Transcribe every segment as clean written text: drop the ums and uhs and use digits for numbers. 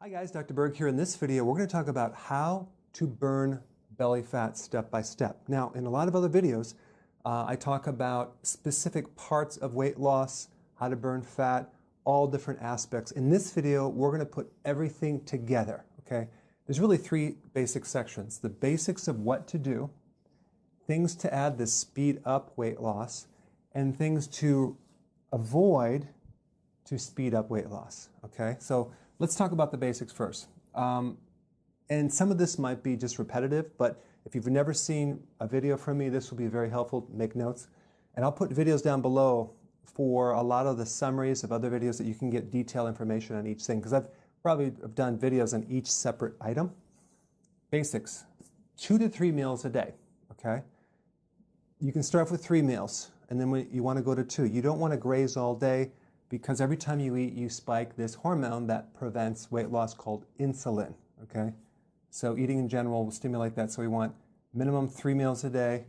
Hi guys, Dr. Berg here. In this video, we're going to talk about how to burn belly fat step by step. Now, in a lot of other videos, I talk about specific parts of weight loss, how to burn fat, all different aspects. In this video, we're going to put everything together, okay? There's really three basic sections. The basics of what to do, things to add to speed up weight loss, and things to avoid to speed up weight loss, okay? So let's talk about the basics first. And some of this might be just repetitive, but if you've never seen a video from me, this will be very helpful. Make notes. And I'll put videos down below for a lot of the summaries of other videos that you can get detailed information on each thing, because I've probably done videos on each separate item. Basics, 2 to 3 meals a day, okay? You can start with 3 meals, and then when you want to go to 2. You don't want to graze all day, because every time you eat, you spike this hormone that prevents weight loss called insulin, okay? So eating in general will stimulate that, so we want minimum 3 meals a day,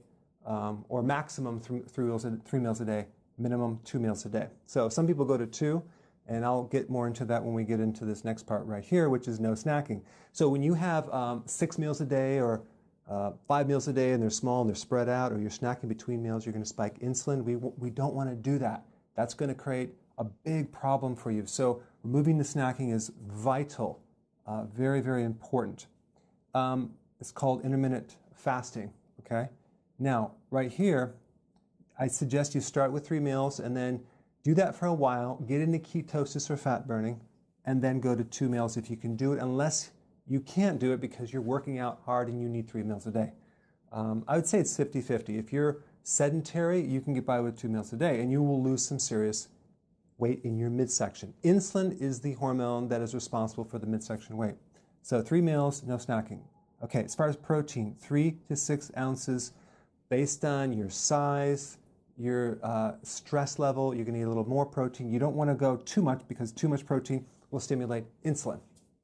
or maximum 3 meals a day, minimum 2 meals a day. So some people go to 2, and I'll get more into that when we get into this next part right here, which is no snacking. So when you have 6 meals a day or 5 meals a day and they're small and they're spread out, or you're snacking between meals, you're going to spike insulin. We don't want to do that. That's going to create a big problem for you. So removing the snacking is vital, very, very important. It's called intermittent fasting, okay? Now, right here, I suggest you start with 3 meals and then do that for a while, get into ketosis or fat burning, and then go to 2 meals if you can do it, unless you can't do it because you're working out hard and you need 3 meals a day. I would say it's 50-50. If you're sedentary, you can get by with 2 meals a day, and you will lose some serious weight in your midsection. Insulin is the hormone that is responsible for the midsection weight. So 3 meals, no snacking. Okay, as far as protein, 3 to 6 ounces based on your size, your stress level. You're going to need a little more protein. You don't want to go too much, because too much protein will stimulate insulin.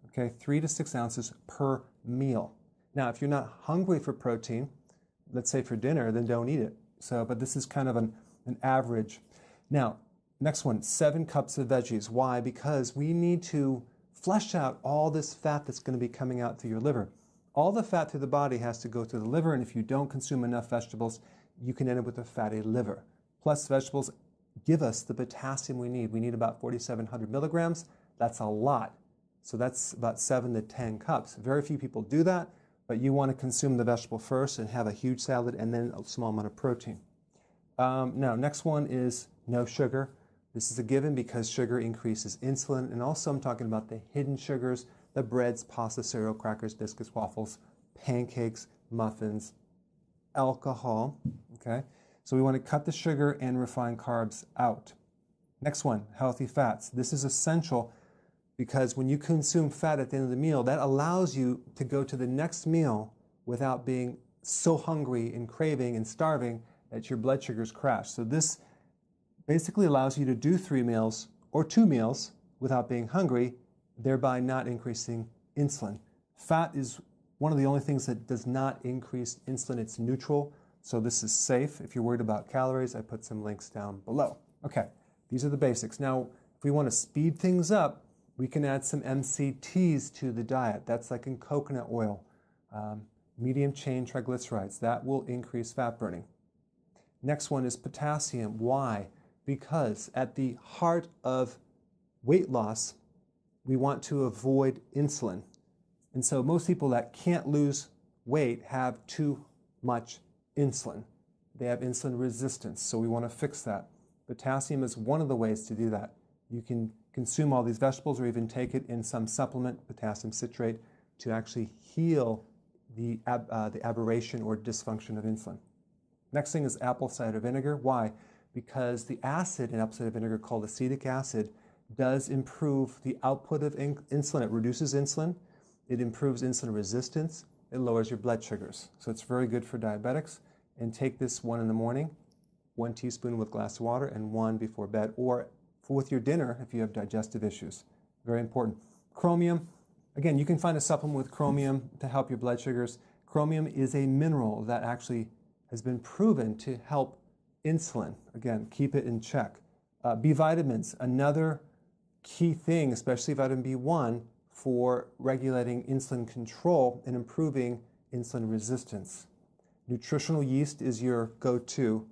Okay, 3 to 6 ounces per meal. Now, if you're not hungry for protein, let's say for dinner, then don't eat it. So, but this is kind of an average. Now, next one, 7 cups of veggies. Why? Because we need to flush out all this fat that's going to be coming out through your liver. All the fat through the body has to go through the liver, and if you don't consume enough vegetables, you can end up with a fatty liver. Plus, vegetables give us the potassium we need. We need about 4,700 milligrams. That's a lot. So that's about 7 to 10 cups. Very few people do that, but you want to consume the vegetable first and have a huge salad and then a small amount of protein. Now, next one is no sugar. This is a given because sugar increases insulin, and also I'm talking about the hidden sugars, the breads, pasta, cereal, crackers, biscuits, waffles, pancakes, muffins, alcohol, okay? So we want to cut the sugar and refined carbs out. Next one, healthy fats. This is essential because when you consume fat at the end of the meal, that allows you to go to the next meal without being so hungry and craving and starving that your blood sugars crash. So this basically allows you to do 3 meals or 2 meals without being hungry, thereby not increasing insulin. Fat is one of the only things that does not increase insulin. It's neutral, so this is safe. If you're worried about calories, I put some links down below. Okay, these are the basics. Now, if we want to speed things up, we can add some MCTs to the diet. That's like in coconut oil, medium chain triglycerides. That will increase fat burning. Next one is potassium. Why? Because at the heart of weight loss, we want to avoid insulin. And so most people that can't lose weight have too much insulin. They have insulin resistance, so we want to fix that. Potassium is one of the ways to do that. You can consume all these vegetables or even take it in some supplement, potassium citrate, to actually heal the aberration or dysfunction of insulin. Next thing is apple cider vinegar. Why? Because the acid in apple cider vinegar, called acetic acid, does improve the output of insulin. It reduces insulin. It improves insulin resistance. It lowers your blood sugars. So it's very good for diabetics. And take this 1 in the morning, 1 teaspoon with a glass of water, and 1 before bed, or with your dinner if you have digestive issues. Very important. Chromium. Again, you can find a supplement with chromium to help your blood sugars. Chromium is a mineral that actually has been proven to help insulin. Again, keep it in check. B vitamins, another key thing, especially vitamin B1, for regulating insulin control and improving insulin resistance. Nutritional yeast is your go-to.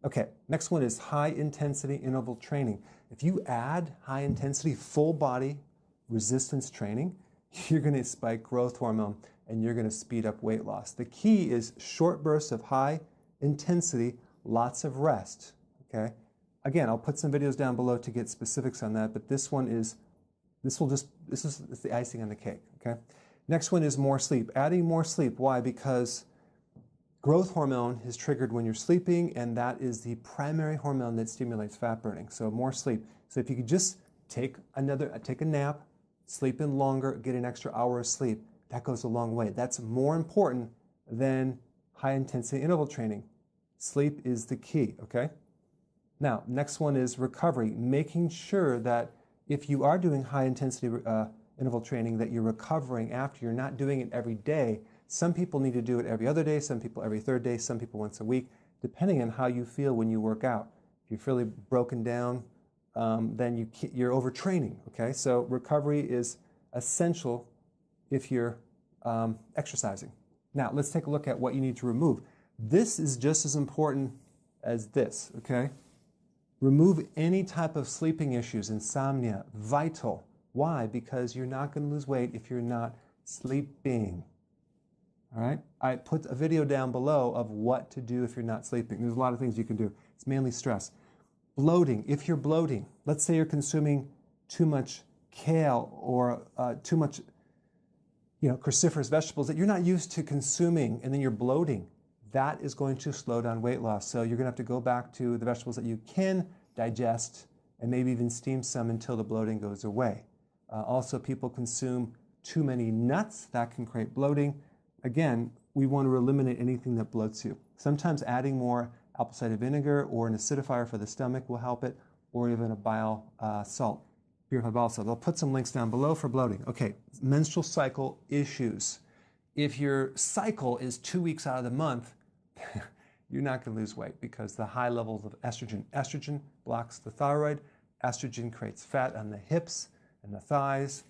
Okay, next one is high-intensity interval training. If you add high-intensity full-body resistance training, you're going to spike growth hormone and you're going to speed up weight loss. The key is short bursts of high intensity, lots of rest. Okay. Again, I'll put some videos down below to get specifics on that, but this is the icing on the cake. Okay. Next one is more sleep. Adding more sleep. Why? Because growth hormone is triggered when you're sleeping, and that is the primary hormone that stimulates fat burning. So more sleep. So if you could just take a nap, sleep in longer, get an extra hour of sleep, that goes a long way. That's more important than high-intensity interval training. Sleep is the key, okay? Now, next one is recovery, making sure that if you are doing high-intensity interval training, that you're recovering after. You're not doing it every day. Some people need to do it every other day, some people every third day, some people once a week, depending on how you feel when you work out. If you're fairly broken down, then you're overtraining, okay? So recovery is essential if you're exercising. Now, let's take a look at what you need to remove. This is just as important as this, okay? Remove any type of sleeping issues, insomnia, vital. Why? Because you're not going to lose weight if you're not sleeping. All right? I put a video down below of what to do if you're not sleeping. There's a lot of things you can do. It's mainly stress. Bloating. If you're bloating, let's say you're consuming too much kale or too much cruciferous vegetables that you're not used to consuming, and then you're bloating, that is going to slow down weight loss. So you're going to have to go back to the vegetables that you can digest and maybe even steam some until the bloating goes away. Also, people consume too many nuts. That can create bloating. Again, we want to eliminate anything that bloats you. Sometimes adding more apple cider vinegar or an acidifier for the stomach will help it, or even a bile salt. Purified bile salt. I'll put some links down below for bloating. Okay, menstrual cycle issues. If your cycle is 2 weeks out of the month, you're not going to lose weight because the high levels of estrogen. Estrogen blocks the thyroid. Estrogen creates fat on the hips and the thighs.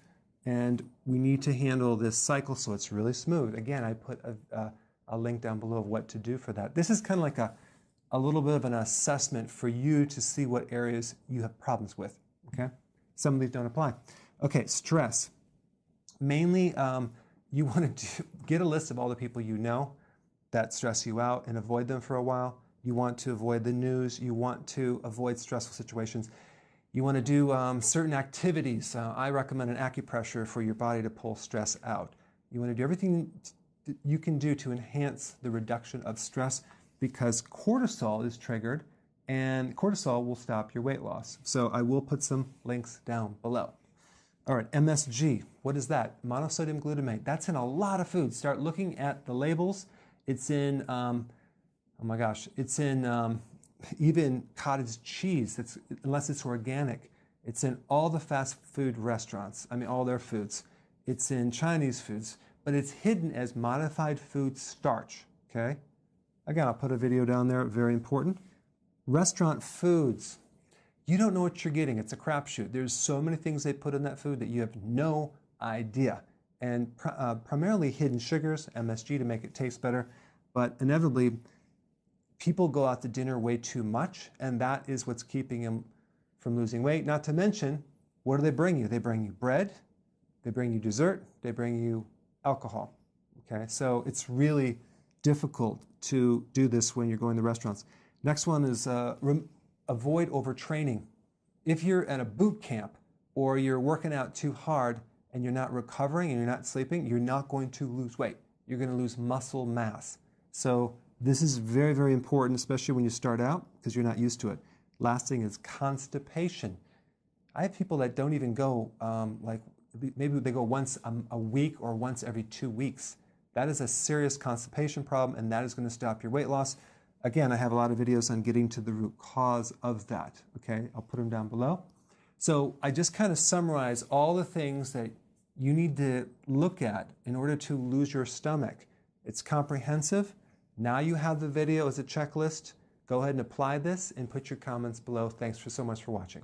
And we need to handle this cycle so it's really smooth. Again, I put a link down below of what to do for that. This is kind of like a little bit of an assessment for you to see what areas you have problems with. Okay? Some of these don't apply. Okay, stress. Mainly, you want to get a list of all the people you know that stress you out and avoid them for a while. You want to avoid the news. You want to avoid stressful situations. You want to do certain activities. I recommend an acupressure for your body to pull stress out. You want to do everything you can do to enhance the reduction of stress because cortisol is triggered and cortisol will stop your weight loss. So I will put some links down below. All right, MSG, what is that? Monosodium glutamate. That's in a lot of foods. Start looking at the labels. It's in, oh my gosh, it's in even cottage cheese, unless it's organic. It's in all the fast food restaurants, all their foods. It's in Chinese foods, but it's hidden as modified food starch, okay? Again, I'll put a video down there, very important. Restaurant foods. You don't know what you're getting. It's a crapshoot. There's so many things they put in that food that you have no idea. And primarily hidden sugars, MSG, to make it taste better. But inevitably, people go out to dinner way too much, and that is what's keeping them from losing weight. Not to mention, what do they bring you? They bring you bread, they bring you dessert, they bring you alcohol. Okay, so it's really difficult to do this when you're going to restaurants. Next one is avoid overtraining. If you're at a boot camp or you're working out too hard and you're not recovering and you're not sleeping, you're not going to lose weight. You're going to lose muscle mass. So this is very, very important, especially when you start out because you're not used to it. Last thing is constipation. I have people that don't even go, maybe they go once a week or once every 2 weeks. That is a serious constipation problem, and that is going to stop your weight loss. Again, I have a lot of videos on getting to the root cause of that. Okay, I'll put them down below. So I just kind of summarize all the things that you need to look at in order to lose your stomach. It's comprehensive. Now you have the video as a checklist. Go ahead and apply this and put your comments below. Thanks so much for watching.